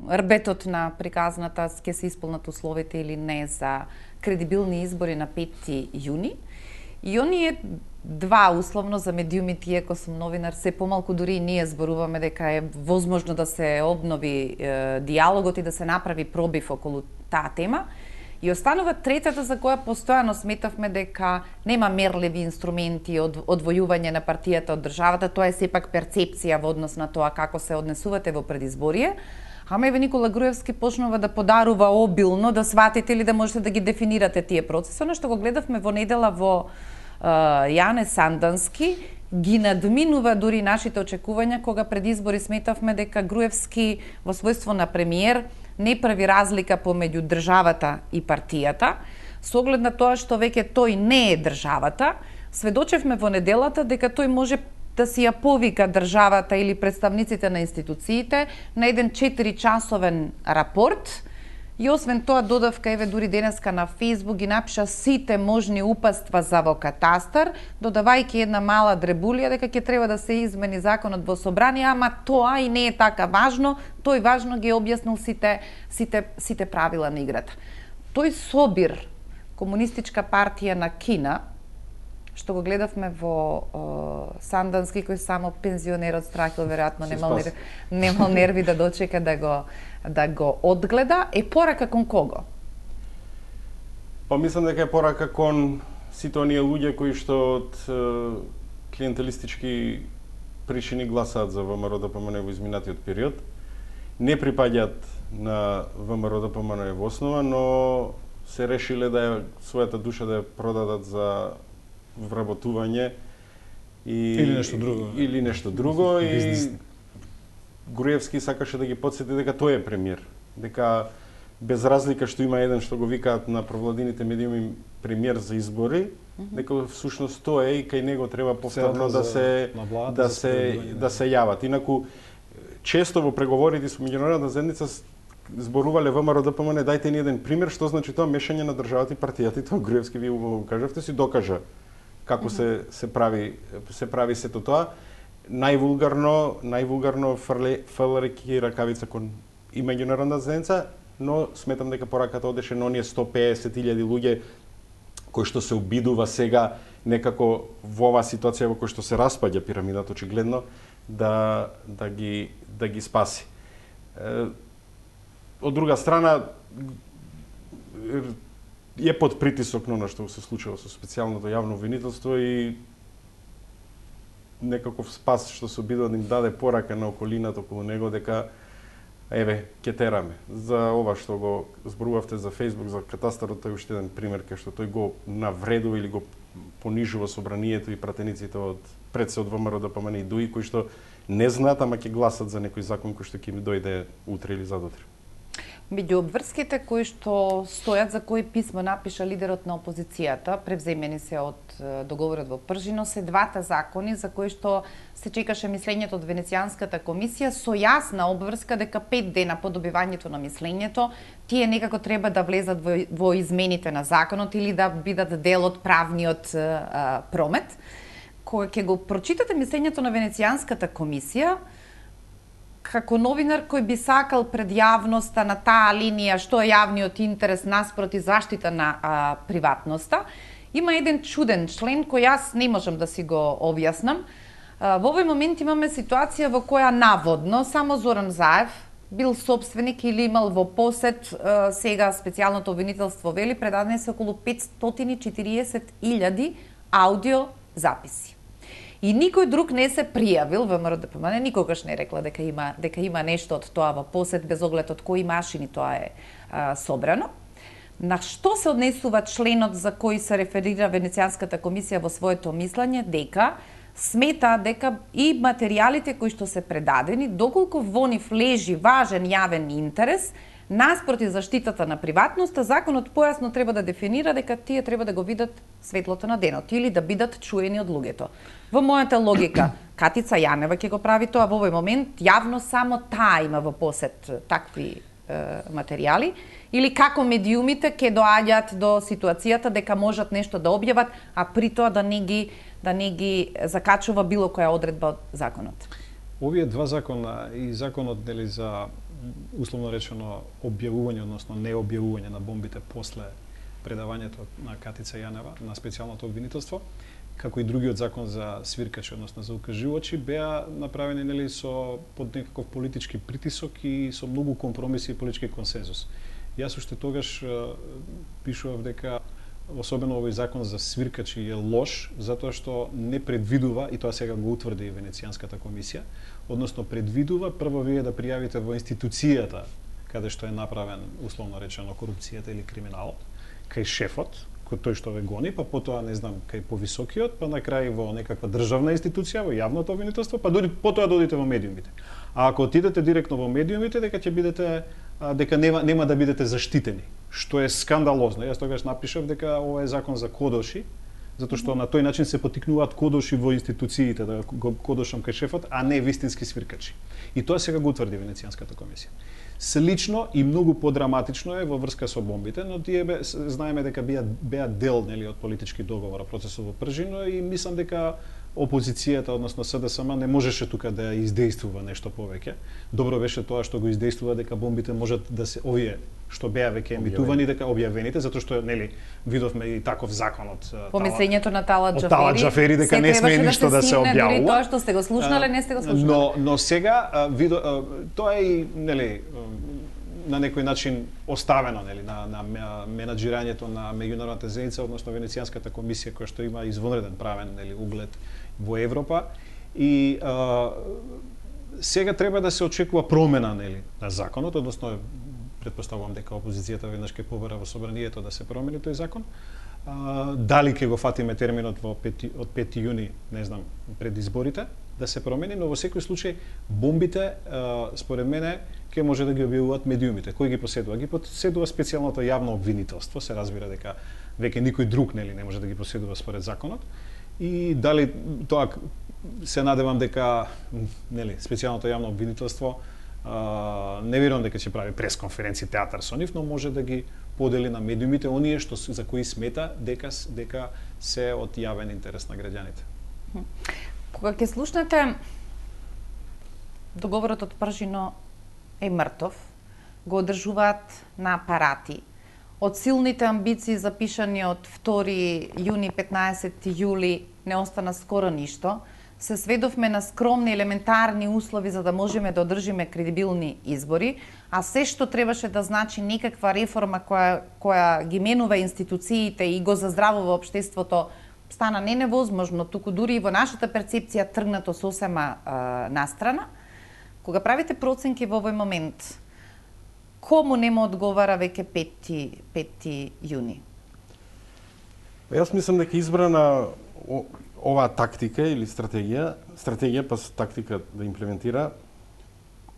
Speaker 1: рбетот на приказната, ќе се исполнат условите или не за кредибилни избори на 5 јуни. И оние два условно за медиумите, иако сум новинар, се помалку дури и ние зборуваме дека е возможно да се обнови диалогот и да се направи пробив околу таа тема. И останува третата за која постојано сметавме дека нема мерливи инструменти од одвојување на партијата од државата, тоа е сепак перцепција во однос на тоа како се однесувате во предизборие, Ама еве Никола Груевски почнува да подарува обилно, да сватите или да можете да ги дефинирате тие процеси. Оно што го гледавме во недела во Јане Сандански, ги надминува дури нашите очекувања, кога пред избори сметавме дека Груевски во својство на премиер не прави разлика помеѓу државата и партијата. Со оглед на тоа што веќе тој не е државата, сведочевме во неделата дека тој може да си ја повика државата или представниците на институциите на еден 4-часовен рапорт. И освен тоа додавка, еве дури денеска на Facebook ги напиша сите можни упадства за во катастар, додавајќи една мала дребулија дека ќе треба да се измени законот во собрание, ама тоа и не е така важно, тој важно ги објаснил сите правила на играта. Тој собир Комунистичка партија на Кина, што го гледавме во Сандански, кој само пензионерот страхил, веројатно немал нерви да дочека да го одгледа, е порака кон кого?
Speaker 3: Па мислам дека е порака кон сите оние луѓе кои што од клиентелистички причини гласаат за ВМРО-ДПМН во изминатиот период. Не припаѓаат на ВМРО-ДПМН во основа, но се решиле да својата душа да ја продадат за вработување
Speaker 2: или нешто друго.
Speaker 3: И Груевски сакаше да ги потсети дека тој е премиер, дека без разлика што има еден што го викаат на провладините медиуми премиер за избори, дека всушност тоа е и кај него треба повторно да се јават. Инаку често во преговорите со меѓународната заедница зборувале ВМРО-ДПМН, дајте ни еден пример што значи тоа мешање на државата и партијата, и тоа Груевски вие убаво кажавте, си докажа како се прави сето тоа. Највулгарно фрлејќи ракавица кон и меѓународна заедница, но сметам дека пораката одеше на оние 150.000 луѓе кои што се обидува сега некако во оваа ситуација во која што се распаѓа пирамидата очигледно да ги спаси. Од друга страна е под притисок на она што се случува со специјалното јавно обвинителство и некаков спас што се обидува да им даде порака на околината околу него дека еве ќе тераме. За ова што го зборувавте за Facebook, за катастарот, тој уште еден пример кај што тој го навредува или го понижува собранието и пратениците од пред се од ВМРО-ДПМН и ДУИ кои што не знаат, ама ќе гласат за некој закон кој што ќе им дојде утре или задутре.
Speaker 1: Меѓу обврските кои што стојат, за кои писмо напиша лидерот на опозицијата, превземени се од договорот во Пржино, се двата закони за кои што се чекаше мислењето од Венецијанската комисија, со јасна обврска дека 5 дена по добивањето на мислењето, тие некако треба да влезат во измените на законот или да бидат дел од правниот промет. Кога ќе го прочитате мислењето на Венецијанската комисија, како новинар кој би сакал пред јавноста на таа линија што е јавниот интерес наспроти заштита на приватноста, има еден чуден член кој јас не можам да си го објаснам. Во овој момент имаме ситуација во која наводно само Зоран Заев бил собственик или имал во посед, сега специјалното обвинителство вели, предадени се околу 540.000 аудио записи. И никој друг не се пријавил, ВМРО-ДПМН никогаш не рекла дека има нешто од тоа во посед, без оглед од кои машини тоа е собрано. На што се однесува членот за кој се реферира Венецијанската комисија во своето мислење, дека смета дека и материјалите кои што се предадени, доколку во нив лежи важен јавен интерес, наспроти заштитата на приватноста, законот појасно треба да дефинира дека тие треба да го видат светлото на денот или да бидат чуени од луѓето. Во мојата логика, Катица Јанева ќе го прави тоа во овој момент, јавно само таа има во посед такви материјали, или како медиумите ќе доаѓаат до ситуацијата дека можат нешто да објават, а при тоа да не ги закачува било која одредба од законот.
Speaker 2: Овие два закона и законот нели за условно речено објавување, односно необјавување на бомбите после предавањето на Катица Јанева на специјалното обвинителство, како и другиот закон за свиркачи, односно за укажувачи, беа направени нели под некаков политички притисок и со многу компромиси и политички консензус. Јас уште тогаш пишував дека особено овој закон за свиркачи е лош, затоа што не предвидува, и тоа сега го утврди и Венецијанската комисија, односно предвидува прво вие да пријавите во институцијата каде што е направен, условно речено, корупцијата или криминалот, кај шефот, кој тој што ве гони, па потоа, не знам, кај повисокиот, па на крај во некаква државна институција, во јавното обвинителство, па потоа додите во медиумите. А ако отидете директно во медиумите, дека ќе бидете, дека нема да бидете заштитени, што е скандалозно. Јас тогаш напишав дека ова е закон за кодоши, затоа што на тој начин се потикнуваат кодоши во институциите, да го кодошам кај шефот, а не вистински свиркачи. И тоа сега го утврди Венецијанската комисија. Слично и многу подраматично е во врска со бомбите, но тие знаеме дека беа дел, нели, од политички договор, процесот во Пржино, и мислам дека опозицијата, односно СДСМ, не можеше тука да издействува нешто повеќе. Добро беше тоа што го издействува дека бомбите можат да се овие што беа веќе емитувани, дека објавените, затоа што нели видовме и таков закон од
Speaker 1: помислењето на Талат
Speaker 2: Џафери дека не смее ништо да се објавува.
Speaker 1: Тоа што сте го слушнале, не сте го слушнале.
Speaker 2: Но сега тоа е и нели на некој начин оставено, нели, на менаџирањето на меѓународната заедница, односно Венецијанската комисија, која што има извонреден правен, нели, углед во Европа, и сега треба да се очекува промена, нели, на законот, односно претпоставувам дека опозицијата веднаш ќе побара во собранието да се промени тој закон. Дали ќе го фатиме терминот од 5 јуни, не знам, пред изборите, да се промени, но во секој случај бомбите, според мене, ќе може да ги објавуваат медиумите. Кој ги поседува? Ги поседува специјалното јавно обвинителство, се разбира дека веќе никој друг, нели, не може да ги поседува според законот. И дали тоа, се надевам дека, нели, специјалното јавно обвинителство не верувам дека ќе прави пресконференција, театар со нив, но може да ги подели на медиумите оние што за кои смета дека се од јавен интерес на граѓаните.
Speaker 1: Кога ќе слушнете договорот од Пржино е мртов, го одржуваат на апарати. Од силните амбиции запишани од 2 јуни 15 јули не остана скоро ништо. Се сведовме на скромни елементарни услови за да можеме да одржиме кредибилни избори, а се што требаше да значи некаква реформа која ги менува институциите и го заздравува општеството, стана не невозможно, туку дури и во нашата перцепција тргнато сосема настрана. Кога правите проценки во овој момент, кому нема одговара веќе 5 јуни?
Speaker 3: Јас мислам дека избрана оваа тактика или стратегија па тактика да имплементира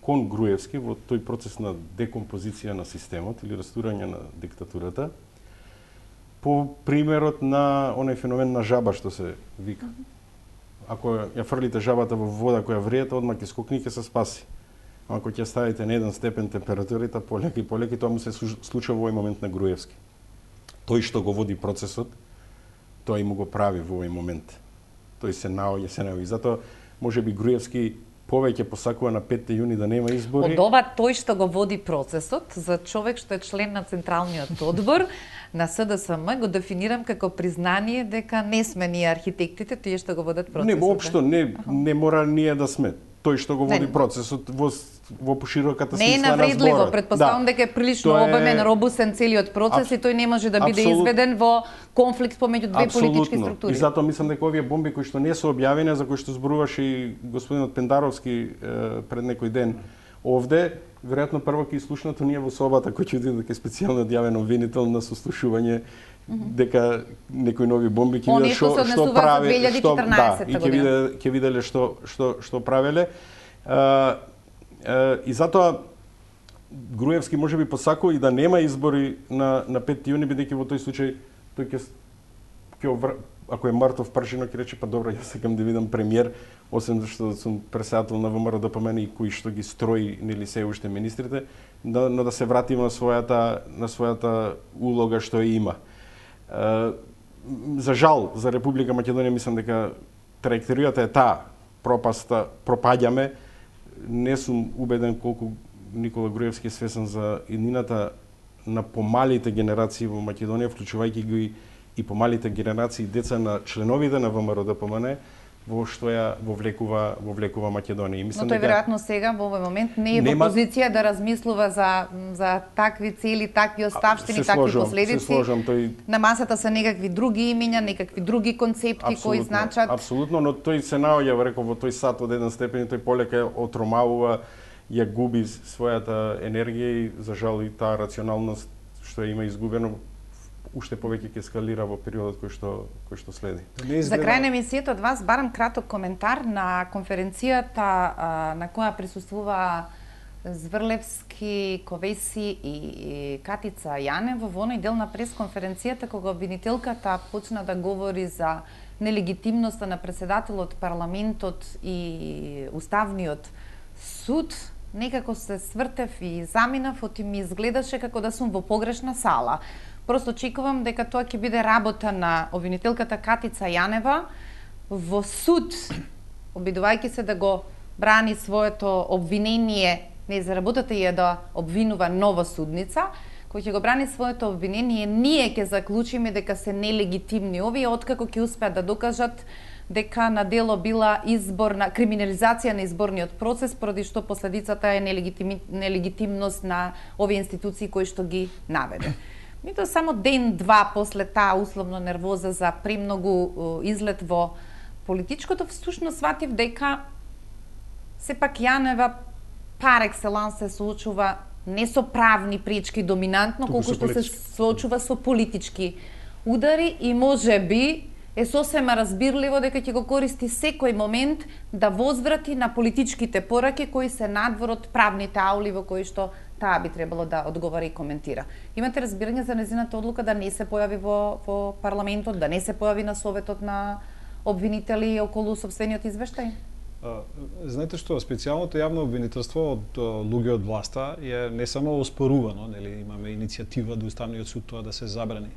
Speaker 3: кон Груевски во тој процес на декомпозиција на системот или растурање на диктатурата, по примерот на оној феномен на жаба што се вика. Ако ја фрлите жабата во вода која вриете, одма ќе скокне и ќе се спаси. Ако ќе ставите на 1 степен температурата, полеки, тоа му се случува во овој момент на Груевски. Тој што го води процесот, тој му го прави во овој момент. Тој се наоѓа. Затоа, може би Груевски повеќе посакува на 5 јуни да нема избори.
Speaker 1: Од ова тој што го води процесот, за човек што е член на Централниот одбор на СДСМ, го дефинирам како признание дека не сме ние архитектите, тие што го водат процесот.
Speaker 3: Не, воопшто не мора ние да сме. Тој што го води процесот во пошироката смисла на зборот.
Speaker 1: Не е навредливо, претпоставам дека е прилично обемен, робусен целиот процес и тој не може да биде изведен во конфликт помеѓу две политички структури.
Speaker 3: И затоа мислам дека овие бомби кои што не се објавени, за кои што зборуваше и господинот Пендаровски пред некој ден овде, веројатно прво ќе слушнато ние во собата кој ќе одиде дека е специјално јавен обвинител на сослушување дека некои нови бомби ќе виделе што прави, ќе виделе што правеле. И затоа Груевски можеби посакува и да нема избори на 5 јуни, бидејќи во тој случај тој ќе ако е мртов Пржино ќе рече па добро, јас сакам да видам премиер, освен што сум председател на ВМРО да помени и кои што ги строи нели се уште министрите, но да се вратиме на својата улога што има. За жал за Република Македонија мислам дека траекторијата е таа, пропаѓаме. Не сум убеден колку Никола Груевски е свесен за иднината на помалите генерации во Македонија, вклучувајќи ги и помалите генерации деца на членовите на ВМРО ДПМН, во што ја вовлекува Македонија.
Speaker 1: Но тој веројатно сега во овој момент не е во позиција да размислува за такви цели, такви оставштини, такви последици.
Speaker 3: Се сложам,
Speaker 1: на масата се некакви други имиња, некакви други концепти кои значат.
Speaker 3: Апсолутно, но тој се наоѓа во тој сат од еден степен и тој полека отромавува, ја губи својата енергија и за жал и таа рационалност што има изгубено уште повеќе ќе ескалира во периодот кој што следи.
Speaker 1: За крај на емисијата од вас барам краток коментар на конференцијата на која присуствува Зврлевски, Ковеси и Катица Јанева. Во оној дел на пресконференцијата кога обвинителката почна да говори за нелегитимноста на председателот, парламентот и уставниот суд, некако се свртев и заминав, оти ми изгледаше како да сум во погрешна сала. Просто очекувам дека тоа ќе биде работа на обвинителката Катица Јанева во суд, обидувајќи се да го брани своето обвинение, не за работата е да обвинува нова судница, кој ќе го брани своето обвинение, ние ќе заклучиме дека се нелегитимни овие, откако ќе успеат да докажат дека на дело била криминализација на изборниот процес, поради што последицата е нелегитимност на овие институции кои што ги наведе. Мито само ден-два после таа условно нервоза за премногу излет во политичкото, всушност сватив дека сепак Јанева пар екселанс се соочува не со правни пречки доминантно, колку што се соочува со политички удари и може би е сосема разбирливо дека ќе го користи секој момент да возврати на политичките пораки кои се надвор од правните аули во кои што таа би требало да одговара и коментира. Имате разбирање за незината одлука да не се појави во парламентот, да не се појави на советот на обвинители околу собствениот извештај?
Speaker 2: Знаете што, специјалното јавно обвинителство од луѓе од власта е не само оспорувано, нели имаме иницијатива до Уставниот суд тоа да се забрани.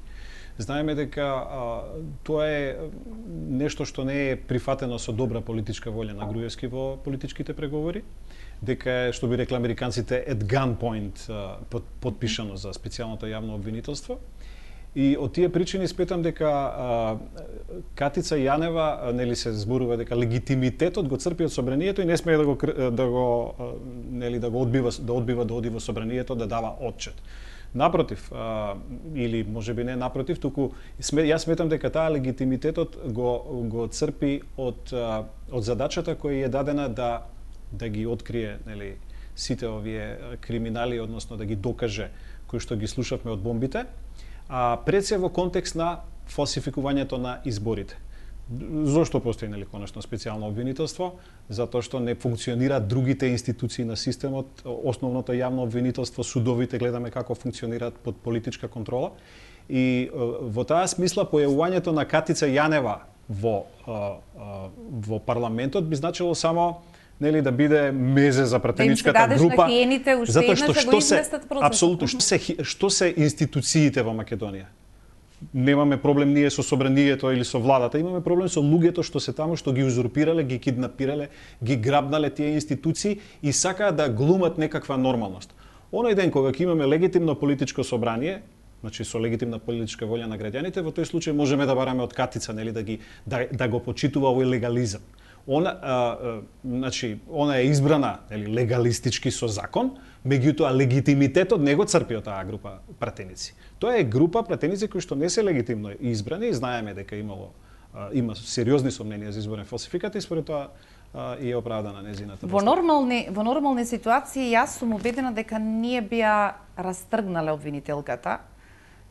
Speaker 2: Знаеме дека тоа е нешто што не е прифатено со добра политичка волја на Груевски во политичките преговори, дека е, што би рекла американците, at gunpoint подпишано за специјалното јавно обвинителство. И од тие причини спетам дека Катица Јанева нели се зборува дека легитимитетот го црпи од собранието и не смее да го одбива да оди во собранието да дава отчет. Напротив, или можеби не напротив, туку јас сметам дека таа легитимитетот го црпи од задачата која е дадена да ги открие нели сите овие криминали, односно да ги докаже кои што ги слушавме од бомбите, пред се во контекст на фалсификувањето на изборите. Зошто постои нели конечно специјално обвинителство? Затоа што не функционираат другите институции на системот, основното јавно обвинителство, судовите гледаме како функционираат под политичка контрола. И во таа смисла појавувањето на Катица Јанева во парламентот би значило само нели да биде мезе за пратеничката група.
Speaker 1: Затоа што
Speaker 2: апсолутно што се институциите во Македонија? Немаме проблем ние со собранието или со владата, имаме проблем со луѓето што се таму, што ги узурпирале, ги киднапирале, ги грабнале тие институции и сакаат да глумат некаква нормалност. Оној ден кога ќе имаме легитимно политичко собрание, значи со легитимна политичка волја на граѓаните, во тој случај можеме да бараме од Катица нели да го почитува овој легализам. Она е избрана нели легалистички со закон, меѓутоа легитимитетот не го црпи од таа група пратеници. Тоа е група пратеници кои што не се легитимно избрани и знаеме дека има сериозни сомненија за изборен фалсификат и според тоа и е оправдана незината.
Speaker 1: Во нормални ситуации јас сум убедена дека ние бија растргнале обвинителката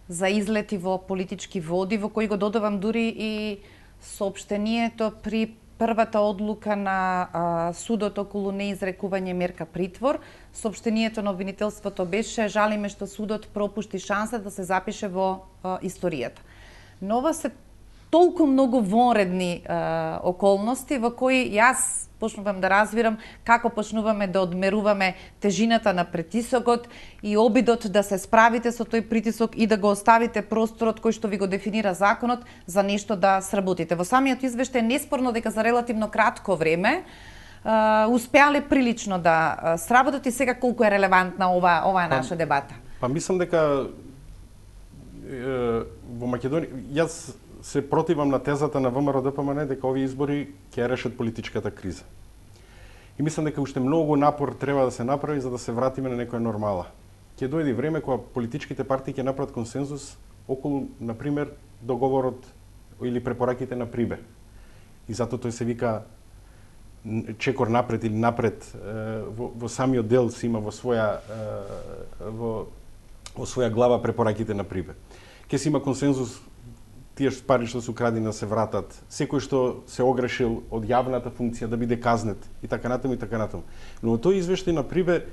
Speaker 1: за излети во политички води во кои го додавам дури и соопштението при првата одлука на судот околу неизрекување мерка притвор. Соопштението на обвинителството беше: жалиме што судот пропушти шанса да се запише во историјата. Но ова се толку многу вонредни околности во кои јас почнувам да разбирам како почнуваме да одмеруваме тежината на притисокот и обидот да се справите со тој притисок и да го оставите просторот кој што ви го дефинира законот за нешто да сработите. Во самиот извештај неспорно дека за релативно кратко време успеале прилично да сработат и сега колку е релевантна оваа наша дебата.
Speaker 3: Па мислам дека во Македонија, јас се противам на тезата на ВМРО ДПМН дека овие избори ќе решат политичката криза. И мислам дека уште многу напор треба да се направи за да се вратиме на некоја нормала. Ќе дојде време кога политичките партии ќе направат консензус околу, например, договорот или препораките на Прибе. И затоа тој се вика чекор напред или напред во самиот дел се има во своја глава препораките на Прибе. Ке се има консензус тие пари што се украдени да се вратат, секој што се огрешил од јавната функција да биде казнет и така натаму и така натаму. Но во тој извештај на Прибе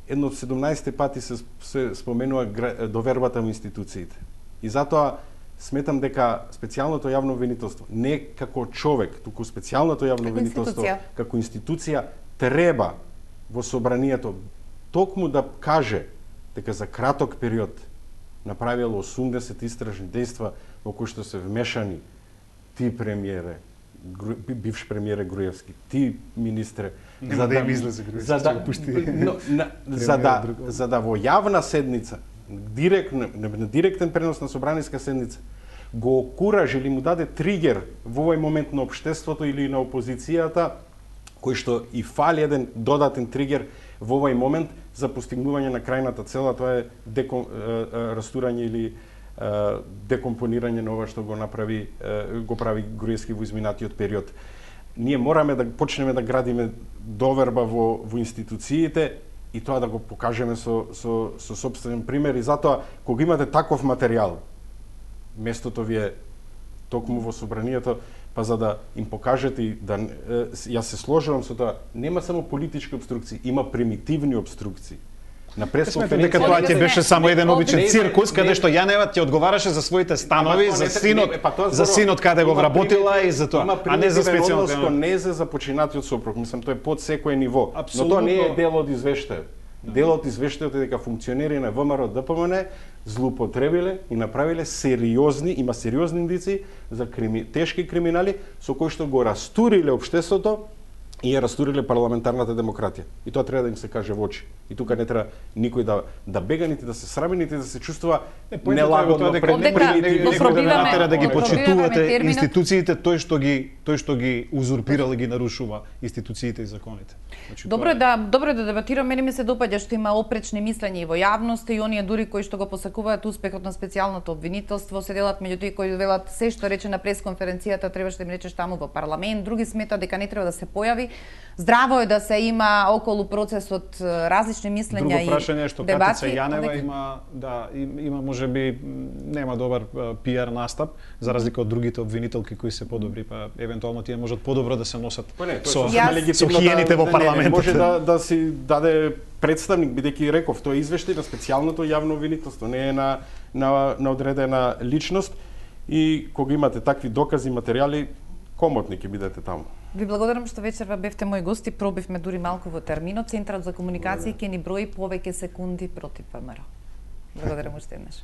Speaker 3: едно од 17 пати се споменува довербата во институциите. И затоа сметам дека специјалното јавно обвинителство не како човек, туку специјалното јавно обвинителство како институција треба во собранието токму да каже дека за краток период направило 80 истражни дејства во кои што се вмешани ти премиере, бивш премиере Груевски, ти министре,
Speaker 2: за да им излезе Груевски,
Speaker 3: за да во јавна седница, на директен пренос на собраниска седница, го окуражи или му даде тригер во овој момент на општеството или на опозицијата, кој што и фали еден додатен тригер во овој момент за постигнување на крајната цела, тоа е растурање или декомпонирање на ова што го прави Груевски во изминатиот период. Ние мораме да почнеме да градиме доверба во институциите и тоа да го покажеме со сопствен пример. И затоа, кога имате таков материјал, местото ви е токму во собранието, па за да им покажете и да јас се сложувам со тоа, нема само политички обструкции, има примитивни обструкции. На пресконференција
Speaker 2: дека тоа ќе беше само еден обичен циркус каде што Јанева ќе одговараше за своите станови, за синот каде го вработила и за тоа, а не за специјално
Speaker 3: не за започинатиот сопруг, мислам тоа е под секое ниво. Но тоа не е дел од извештајот. Делот извештајот е дека функционери на ВМРО ДПМН злоупотребиле и направиле има сериозни индици за тешки криминали со кои што го растуриле општеството и ја растуриле парламентарната демократија. И тоа треба да им се каже во очи. И тука не треба никој да бега, нити да се срами, нити да се чувствува нелагодно
Speaker 2: пред некој да ги почитувате институциите, тој што ги узурпирал и ги нарушува институциите и законите.
Speaker 1: Добро е да дебатираме, мене ми се допаѓа што има опречни мислења и во јавноста и оние дури кои што го посакуваат успехот на специјалното обвинителство, се делат меѓу тие кои велат се што рече на пресконференцијата требаше да им речеш таму во парламент, други сметаат дека не треба да се појави. Здраво е да се има околу процесот различни мислења и дебати.
Speaker 2: Друго прашање што Катица Јанева има можеби нема добар пиар настап за разлика од другите обвинителки кои се подобри, па евентуално тие можат подобро да се носат со хиените во парламентот.
Speaker 3: Може да си даде представник, бидејќи реков, тоа е извештај на специјалното јавно обвинителство, не е на одредена личност и кога имате такви докази, материјали, комотни ќе бидете таму.
Speaker 1: Ви благодарам што вечерва бевте мои гости, пробивме дури малку во терминот. Центарот за комуникација ќе ни брои повеќе секунди против ВМРО. Благодарам уште еднаш.